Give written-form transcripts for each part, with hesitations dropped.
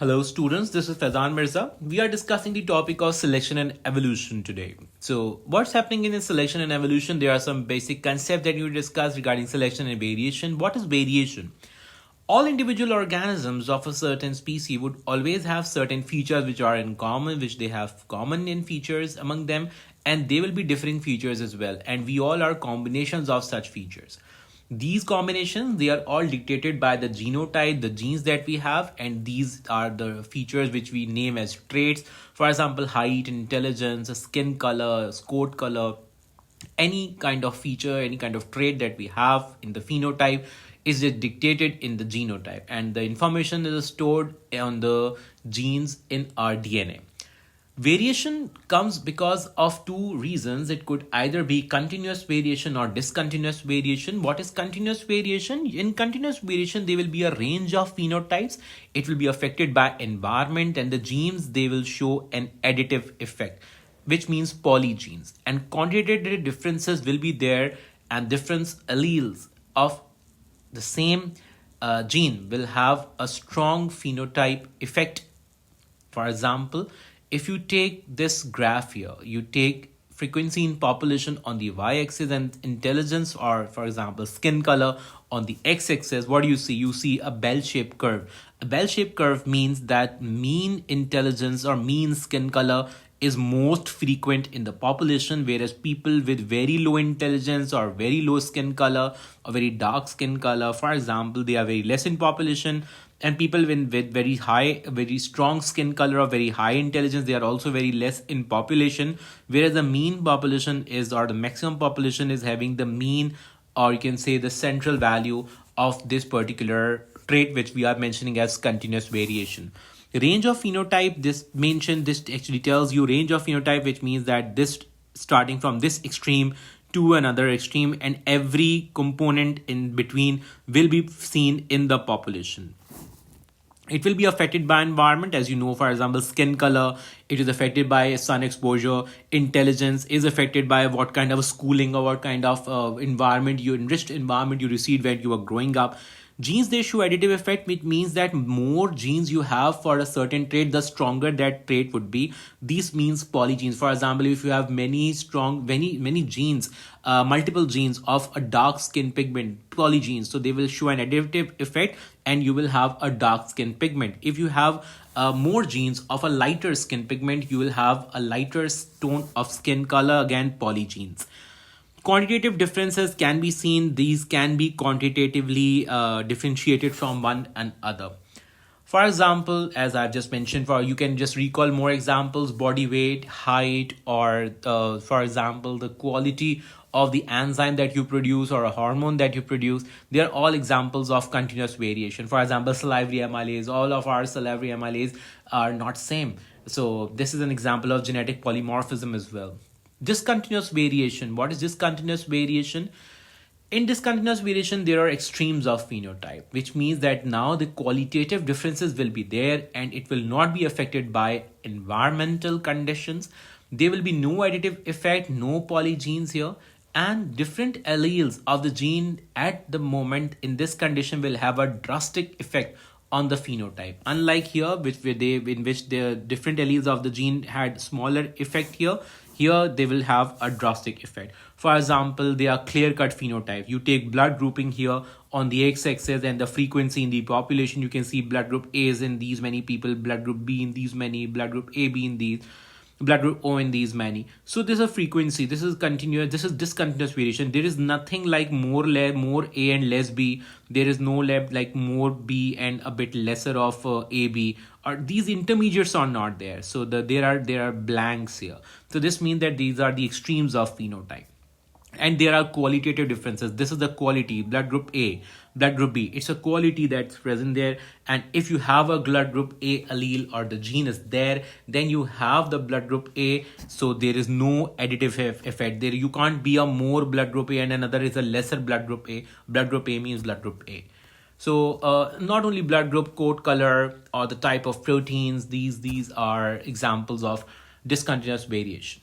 Hello students, this is Faizan Mirza. We are discussing the topic of selection and evolution today. So what's happening in selection and evolution? There are some basic concepts that you discuss regarding selection and variation. What is variation? All individual organisms of a certain species would always have certain features which are in common, which they have common in features among them, and they will be differing features as well. And we all are combinations of such features. These combinations, they are all dictated by the genotype, the genes that we have, and these are the features which we name as traits. For example, height, intelligence, skin color, coat color, any kind of feature, any kind of trait that we have in the phenotype is dictated in the genotype, and the information is stored on the genes in our DNA. Variation comes because of two reasons. It could either be continuous variation or discontinuous variation. What is continuous variation? In continuous variation, there will be a range of phenotypes. It will be affected by environment, and the genes, they will show an additive effect, which means polygenes. And quantitative differences will be there, and different alleles of the same gene will have a strong phenotype effect. For example, if you take this graph here, you take frequency in population on the y-axis and intelligence, or for example skin color, on the x-axis, what do you see? You see a bell-shaped curve. A bell-shaped curve means that mean intelligence or mean skin color is most frequent in the population, whereas people with very low intelligence or very low skin color or very dark skin color, for example, they are very less in population. And people with very high, very strong skin color or very high intelligence, they are also very less in population, whereas the mean population is, or the maximum population is having the mean, or you can say the central value of this particular trait, which we are mentioning as continuous variation. Range of phenotype, this actually tells you range of phenotype, which means that this starting from this extreme to another extreme, and every component in between will be seen in the population. It will be affected by environment, as you know. For example, skin color, it is affected by sun exposure. Intelligence is affected by what kind of schooling or what kind of enriched environment you received when you were growing up. Genes, they show additive effect, which means that more genes you have for a certain trait, the stronger that trait would be. This means polygenes. For example, if you have many genes, multiple genes of a dark skin pigment, polygenes, so they will show an additive effect, and you will have a dark skin pigment. If you have more genes of a lighter skin pigment, you will have a lighter tone of skin color, again polygenes. Quantitative differences can be seen. These can be quantitatively differentiated from one another. For example, as I've just mentioned, you can just recall more examples: body weight, height, or for example, the quality of the enzyme that you produce or a hormone that you produce. They are all examples of continuous variation. For example, salivary amylase, all of our salivary amylase are not same. So this is an example of genetic polymorphism as well. Discontinuous variation. What is discontinuous variation? In discontinuous variation, there are extremes of phenotype, which means that now the qualitative differences will be there, and it will not be affected by environmental conditions. There will be no additive effect, no polygenes here, and different alleles of the gene at the moment in this condition will have a drastic effect on the phenotype. Unlike here, in which the different alleles of the gene had smaller effect here they will have a drastic effect. For example, they are clear-cut phenotype. You take blood grouping here on the x-axis and the frequency in the population. You can see blood group A is in these many people, blood group B in these many, blood group AB in these, blood group O in these many. So this is a frequency. This is continuous. This is discontinuous variation. There is nothing like more A and less B. There is no like more B and a bit lesser of AB. Or these intermediates are not there. So there are blanks here. So this means that these are the extremes of phenotype. And there are qualitative differences. This is the quality, blood group A, blood group B. It's a quality that's present there. And if you have a blood group A allele or the gene is there, then you have the blood group A. So there is no additive effect there. You can't be a more blood group A and another is a lesser blood group A. Blood group A means blood group A. So not only blood group, coat color, or the type of proteins, these are examples of discontinuous variation.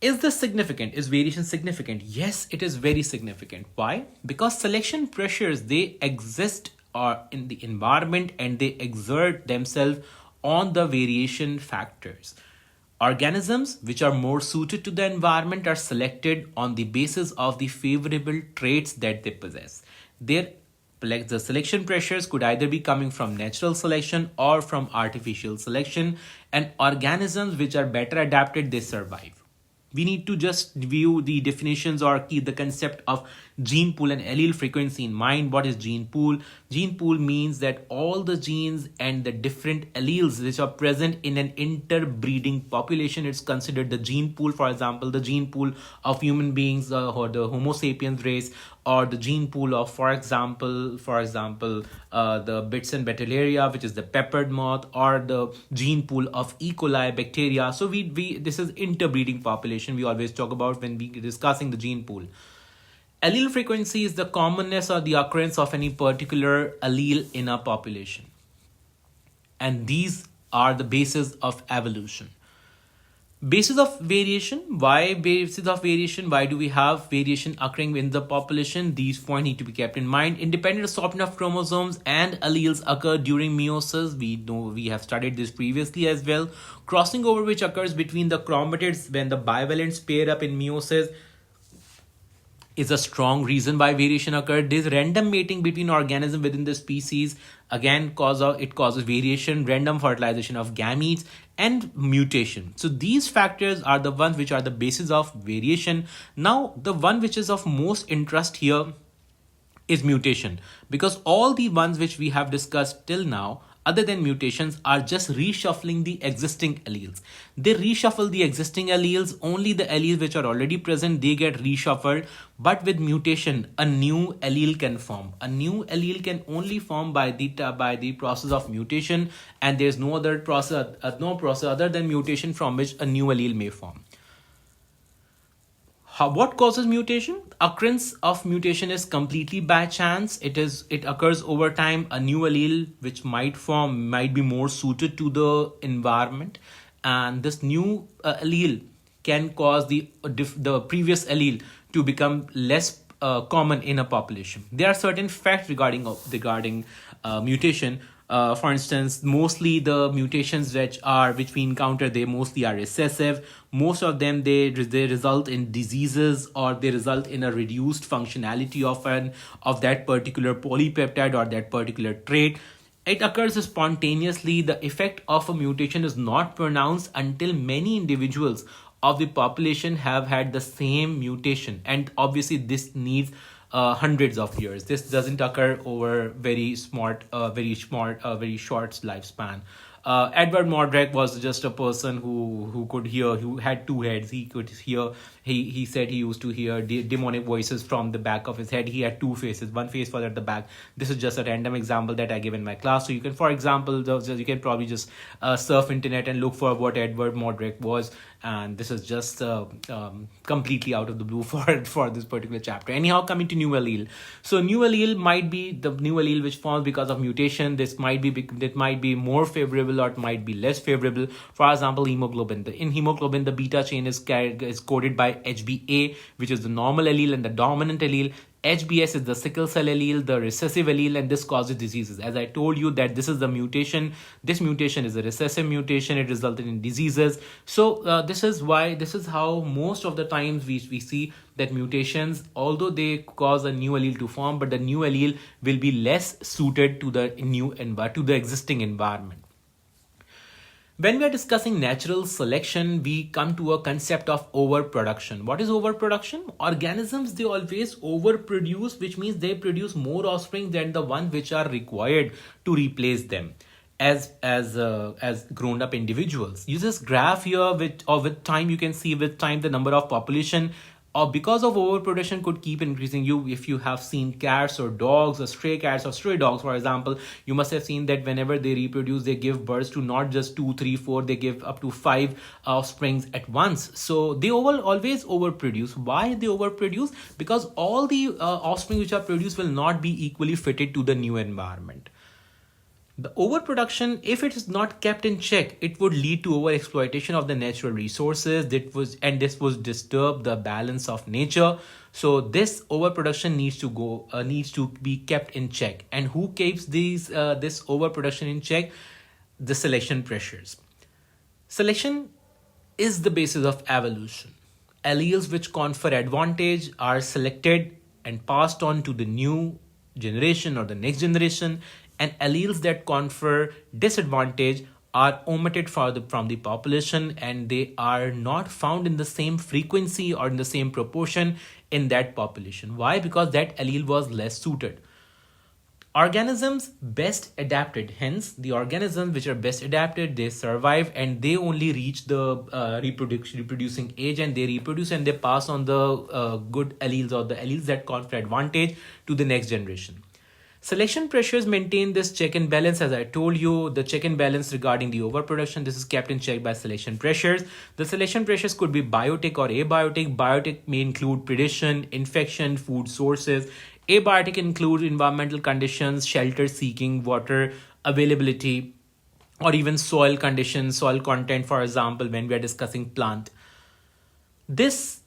Is this significant? Is variation significant? Yes, it is very significant. Why? Because selection pressures, they exist are in the environment and they exert themselves on the variation factors. Organisms which are more suited to the environment are selected on the basis of the favorable traits that they possess. Their the selection pressures could either be coming from natural selection or from artificial selection, and organisms which are better adapted, they survive. We need to just view the definitions or keep the concept of gene pool and allele frequency in mind. What is gene pool? Gene pool means that all the genes and the different alleles which are present in an interbreeding population, it's considered the gene pool. For example, the gene pool of human beings or the Homo sapiens race, or the gene pool of, for example, the Bits and Bacteria, which is the peppered moth, or the gene pool of E. coli bacteria. So we this is interbreeding population we always talk about when we discussing the gene pool. Allele frequency is the commonness or the occurrence of any particular allele in a population, and these are the basis of evolution. Basis of variation. Why basis of variation? Why do we have variation occurring in the population? These points need to be kept in mind. Independent assortment of chromosomes and alleles occur during meiosis. We know, we have studied this previously as well. Crossing over which occurs between the chromatids when the bivalents pair up in meiosis is a strong reason why variation occurred. This random mating between organisms within the species again causes variation, random fertilization of gametes, and mutation. So these factors are the ones which are the basis of variation. Now the one which is of most interest here is mutation, because all the ones which we have discussed till now other than mutations are just reshuffling the existing alleles. They reshuffle the existing alleles, only the alleles which are already present, they get reshuffled. But with mutation, a new allele can form. A new allele can only form by the process of mutation, and there's no process other than mutation from which a new allele may form. What causes mutation? Occurrence of mutation is completely by chance. It occurs over time. A new allele which might form might be more suited to the environment, and this new allele can cause the previous allele to become less common in a population. There are certain facts regarding mutation. For instance, mostly the mutations which we encounter, they mostly are recessive. Most of them they result in diseases, or they result in a reduced functionality of that particular polypeptide or that particular trait. It occurs spontaneously. The effect of a mutation is not pronounced until many individuals of the population have had the same mutation, and obviously this needs hundreds of years. This doesn't occur over very short lifespan. Edward Mordrek was just a person who could hear, who had two heads. He could hear. He said he used to hear demonic voices from the back of his head. He had two faces. One face was at the back. This is just a random example that I give in my class. So you can, for example, you can probably just surf internet and look for what Edward Mordrek was. And this is just completely out of the blue for this particular chapter. Anyhow, coming to new allele. So new allele might be the new allele which forms because of mutation. This might be more favorable, or it might be less favorable. For example, hemoglobin. In hemoglobin, the beta chain is coded by HbA, which is the normal allele and the dominant allele. HbS is the sickle cell allele, the recessive allele, and this causes diseases. As I told you that this is the mutation. This mutation is a recessive mutation. It resulted in diseases. So this is how most of the times we see that mutations, although they cause a new allele to form, but the new allele will be less suited to the existing environment. When we are discussing natural selection, we come to a concept of overproduction. What is overproduction? Organisms, they always overproduce, which means they produce more offspring than the ones which are required to replace them as grown up individuals. Use this graph here with time, you can see with time the number of population or because of overproduction could keep increasing. If you have seen cats or dogs or stray cats or stray dogs, for example, you must have seen that whenever they reproduce, they give birth to not just 2, 3, 4, they give up to 5 offsprings at once. So they always overproduce. Why they overproduce? Because all the offspring which are produced will not be equally fitted to the new environment. The overproduction, if it is not kept in check, it would lead to overexploitation of the natural resources. This was disturb the balance of nature. So this overproduction needs to be kept in check. And who keeps this overproduction in check? The selection pressures. Selection is the basis of evolution. Alleles which confer advantage are selected and passed on to the new generation or the next generation, and alleles that confer disadvantage are omitted from the population, and they are not found in the same frequency or in the same proportion in that population. Why? Because that allele was less suited. Organisms best adapted, hence the organisms which are best adapted, they survive and they only reach the reproducing age, and they reproduce and they pass on the good alleles or the alleles that confer advantage to the next generation. Selection pressures maintain this check and balance. As I told you, the check and balance regarding the overproduction, this is kept in check by selection pressures. The selection pressures could be biotic or abiotic. Biotic may include predation, infection, food sources. Abiotic include environmental conditions, shelter seeking, water availability, or even soil conditions, soil content, for example, when we are discussing plant. This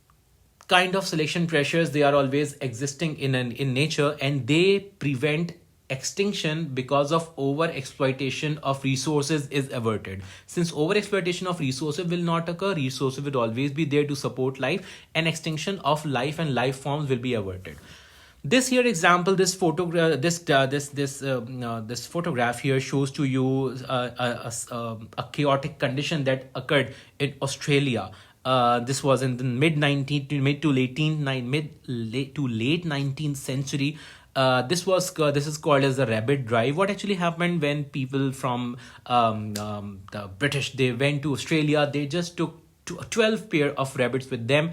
kind of selection pressures, they are always existing in nature, and they prevent extinction because of over exploitation of resources is averted. Since over exploitation of resources will not occur, resources will always be there to support life, and extinction of life and life forms will be averted. This here example, this photograph, this photograph here shows to you a chaotic condition that occurred in Australia. This was in the mid to late 19th century. This is called as the rabbit drive. What actually happened when people from the British, they went to Australia, they just took 12 pair of rabbits with them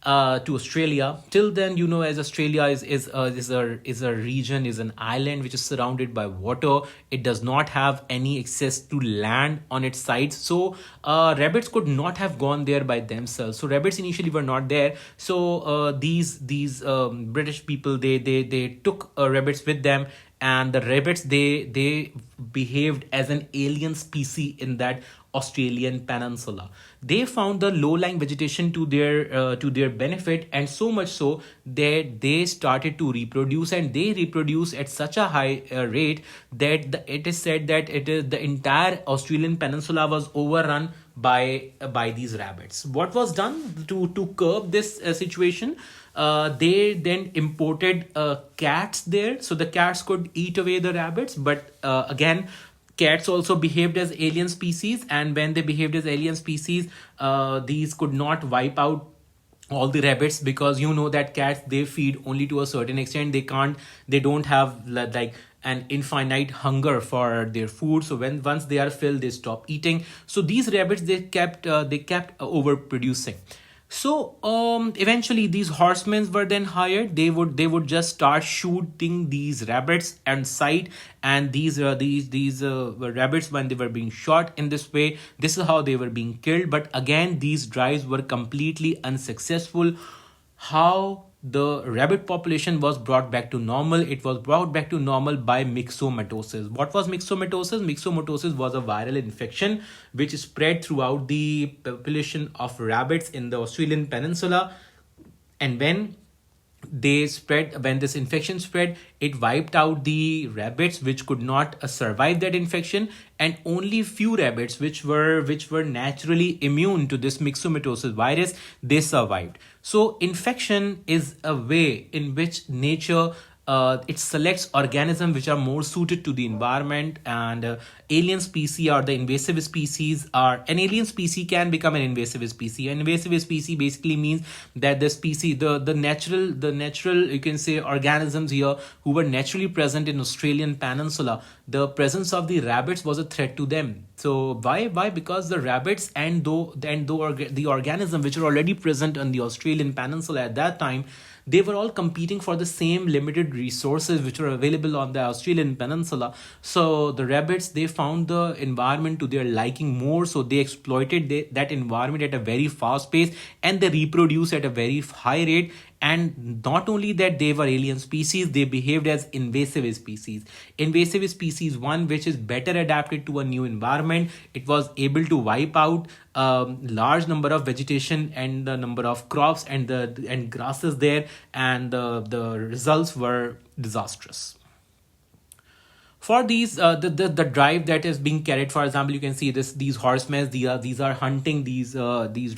to Australia. Till then, as Australia is a region, is an island which is surrounded by water. It does not have any access to land on its sides. So rabbits could not have gone there by themselves. So rabbits initially were not there. So these British people, they took rabbits with them, and the rabbits, they behaved as an alien species in that Australian peninsula. They found the low-lying vegetation to their benefit, and so much so that they started to reproduce, and they reproduce at such a high rate that it is said that the entire Australian peninsula was overrun by these rabbits. What was done to curb this situation? They then imported cats there, so the cats could eat away the rabbits. But again, cats also behaved as alien species, and when they behaved as alien species, these could not wipe out all the rabbits, because that cats, they feed only to a certain extent. They don't have like an infinite hunger for their food. So once they are filled, they stop eating. So these rabbits, they kept overproducing. So eventually these horsemen were then hired. They would just start shooting these rabbits on sight, and these rabbits, when they were being shot in this way, this is how they were being killed. But again, these drives were completely unsuccessful. How the rabbit population was brought back to normal? It was brought back to normal by myxomatosis. What was myxomatosis? Myxomatosis was a viral infection which spread throughout the population of rabbits in the Australian peninsula. And when this infection spread, it wiped out the rabbits which could not survive that infection, and only few rabbits which were naturally immune to this myxomatosis virus, they survived. So infection is a way in which nature it selects organisms which are more suited to the environment, and alien species or the invasive species are an alien species can become an invasive species. An invasive species basically means that the species, the natural you can say organisms here who were naturally present in Australian peninsula, the presence of the rabbits was a threat to them. So why? Because the rabbits and the organisms which are already present on the Australian peninsula at that time, they were all competing for the same limited resources which were available on the Australian peninsula. So the rabbits, they found the environment to their liking more, so they exploited that environment at a very fast pace, and they reproduce at a very high rate. And not only that, they were alien species, they behaved as invasive species. Invasive species one which is better adapted to a new environment. It was able to wipe out large number of vegetation and the number of crops and grasses there, and the results were disastrous. For these the drive that is being carried, for example, you can see these horsemen, these are hunting these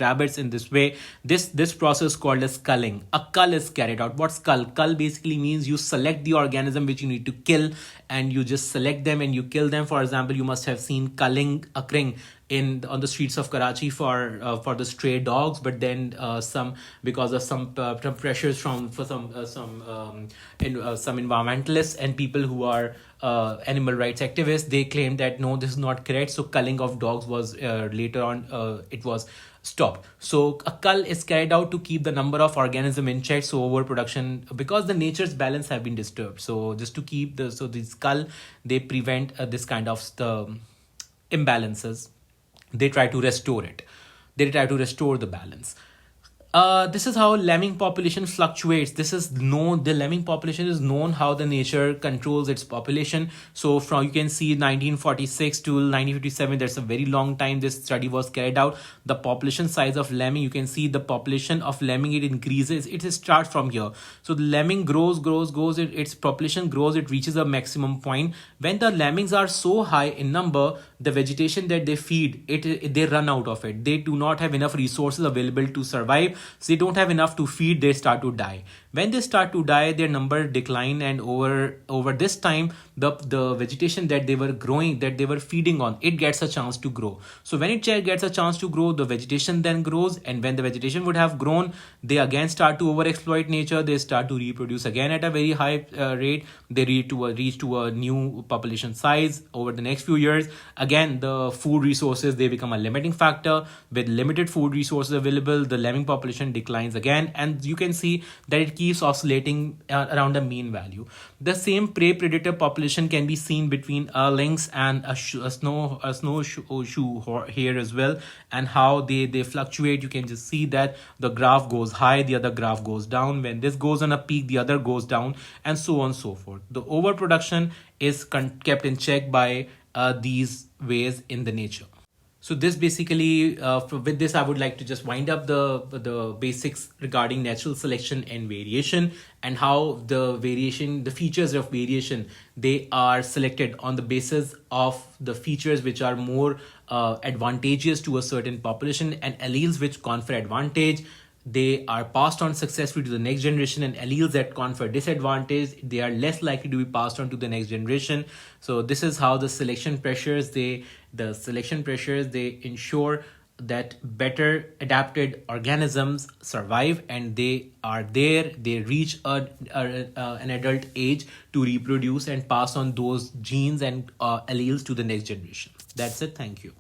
rabbits in this way. This process called as culling. A cull is carried out. What's cull basically means? You select the organism which you need to kill, and you just select them and you kill them. For example, you must have seen culling occurring on the streets of Karachi for the stray dogs, but then some, because of some pressures from some environmentalists and people who are animal rights activists, they claim that no, this is not correct. So culling of dogs was later on it was stopped. So a cull is carried out to keep the number of organism in check. So overproduction, because the nature's balance have been disturbed. So just to keep this cull, they prevent this kind of imbalances. They try to restore it. They try to restore the balance. This is how lemming population fluctuates. This is known. The lemming population is known how the nature controls its population. So from, you can see 1946 to 1957, that's a very long time this study was carried out. The population size of lemming, you can see the population of lemming, it increases. It starts from here. So the lemming grows, its population grows, it reaches a maximum point. When the lemmings are so high in number, the vegetation that they feed, they run out of it. They do not have enough resources available to survive. So they don't have enough to feed, they start to die. When they start to die, their number decline, and over this time, the vegetation that they were growing, that they were feeding on, it gets a chance to grow. So when it gets a chance to grow, the vegetation then grows, and when the vegetation would have grown, they again start to overexploit nature. They start to reproduce again at a very high rate. They reach to a new population size over the next few years. Again, the food resources, they become a limiting factor. With limited food resources available, the lemming population declines again, and you can see that it keeps oscillating around the mean value. The same prey predator population can be seen between a lynx and a snowshoe here as well, and how they fluctuate. You can just see that the graph goes high, the other graph goes down. When this goes on a peak, the other goes down, and so on and so forth. The overproduction is kept in check by these ways in the nature. So this basically, with this, I would like to just wind up the basics regarding natural selection and variation, and how the features of variation, they are selected on the basis of the features which are more advantageous to a certain population, and alleles which confer advantage, they are passed on successfully to the next generation, and alleles that confer disadvantage, they are less likely to be passed on to the next generation. So this is how the selection pressures, they ensure that better adapted organisms survive, and they reach an adult age to reproduce and pass on those genes and alleles to the next generation. That's it. Thank you.